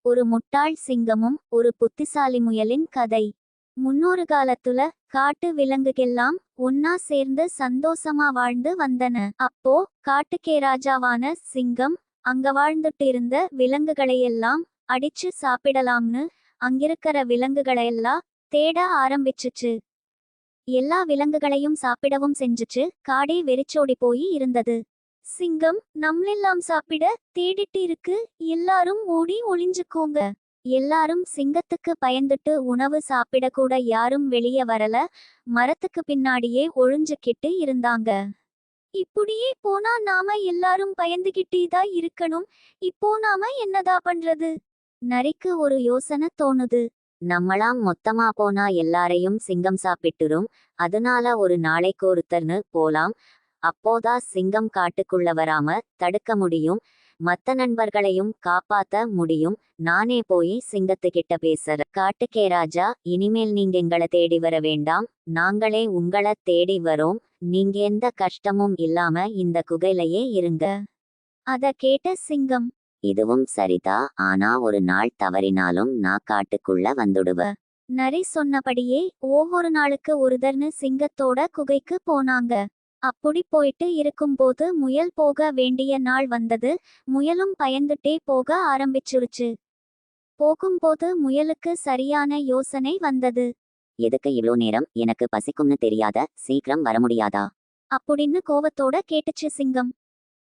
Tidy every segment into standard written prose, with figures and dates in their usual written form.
ஒரு முட்டாள் சிங்கமும் ஒரு புத்திசாலி முயலின் கதை. முன்னொரு காலத்துல காட்டு விலங்குகெல்லாம் ஒன்னா சேர்ந்து சந்தோஷமா வாழ்ந்து வந்தன. அப்போ காட்டுக்கே ராஜாவான சிங்கம் அங்க வாழ்ந்துட்டு இருந்த விலங்குகளையெல்லாம் அடிச்சு சாப்பிடலாம்னு அங்கிருக்கிற விலங்குகளையெல்லாம் தேட ஆரம்பிச்சுச்சு. எல்லா விலங்குகளையும் சாப்பிடவும் செஞ்சுச்சு. காடே வெறிச்சோடி போய் இருந்தது. சிங்கம் நம்மளெல்லாம் சாப்பிட தேடிட்டு இருக்கு, எல்லாரும் ஓடி ஒளிஞ்சுக்கோங்க. எல்லாரும் சிங்கத்துக்கு பயந்துட்டு உணவு சாப்பிட கூட யாரும் வெளியே வரல. மரத்துக்கு பின்னாடியே ஒழிஞ்சுக்கிட்டு இருந்தாங்க. இப்படியே போனா நாம எல்லாரும் பயந்துகிட்டே தான் இருக்கணும். இப்போ நாம என்னதா பண்றது? நரிக்கு ஒரு யோசனை தோணுது. நம்மளாம் மொத்தமா போனா எல்லாரையும் சிங்கம் சாப்பிட்டுரும். அதனால ஒரு நாளைக்கு ஒருத்தர்னு போலாம். அப்போதா சிங்கம் காட்டுக்குள்ள வராம தடுக்க முடியும். மத்த நண்பர்களையும் காப்பாத்த முடியும். நானே போய் சிங்கத்துக்கிட்ட பேசுற. காட்டுக்கே ராஜா, இனிமேல் நீங்க எங்களை தேடி வர வேண்டாம், நாங்களே உங்களை தேடி வரோம். நீங்க எந்த கஷ்டமும் இல்லாம இந்த குகையிலேயே இருங்க. அத கேட்ட சிங்கம், இதுவும் சரிதா, ஆனா ஒரு நாள் தவறினாலும் நான் காட்டுக்குள்ள வந்துடுவ. நரி சொன்னபடியே ஒவ்வொரு நாளுக்கு ஒருதர்னு சிங்கத்தோட குகைக்கு போனாங்க. அப்படி போயிட்டு இருக்கும்போது முயல் போக வேண்டிய நாள் வந்தது. முயலும் பயந்துட்டே போக ஆரம்பிச்சுருச்சு. போகும்போது முயலுக்கு சரியான யோசனை வந்தது. எதுக்கு இவ்ளோ நேரம்? எனக்கு பசிக்கும்னு தெரியாத? சீக்கிரம் வர முடியாதா? அப்படின்னு கோவத்தோட கேட்டுச்சு சிங்கம்.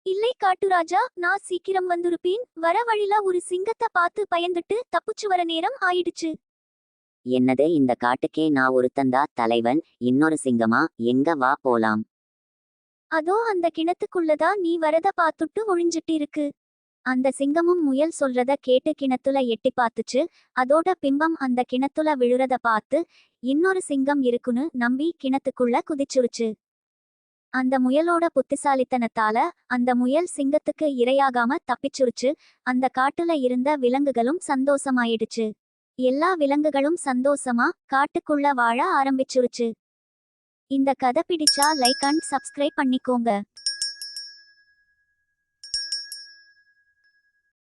இல்லை காட்டுராஜா, நான் சீக்கிரம் வந்துருப்பேன். வர வழியில ஒரு சிங்கத்தை பார்த்து பயந்துட்டு தப்பிச்சு வர நேரம் ஆயிடுச்சு. என்னது, இந்த காட்டுக்கே நான் ஒருத்தந்தா தலைவன்? இன்னொரு சிங்கமா? எங்க, வா போலாம். அதோ அந்த கிணத்துக்குள்ளதான் நீ வரத பார்த்துட்டு ஒழிஞ்சிட்டு இருக்கு. அந்த சிங்கமும் முயல் சொல்றத கேட்டு கிணத்துல எட்டி பார்த்துச்சு. அதோட பிம்பம் அந்த கிணத்துல விழுறத பார்த்து இன்னொரு சிங்கம் இருக்குன்னு நம்பி கிணத்துக்குள்ள குதிச்சுருச்சு. அந்த முயலோட புத்திசாலித்தனத்தால அந்த முயல் சிங்கத்துக்கு இரையாகாம தப்பிச்சுருச்சு. அந்த காட்டுல இருந்த விலங்குகளும் சந்தோஷமாயிடுச்சு. எல்லா விலங்குகளும் சந்தோஷமா காட்டுக்குள்ள வாழ ஆரம்பிச்சுருச்சு. இந்த கதை பிடிச்சா லைக் அண்ட் சப்ஸ்கிரைப் பண்ணிக்கோங்க.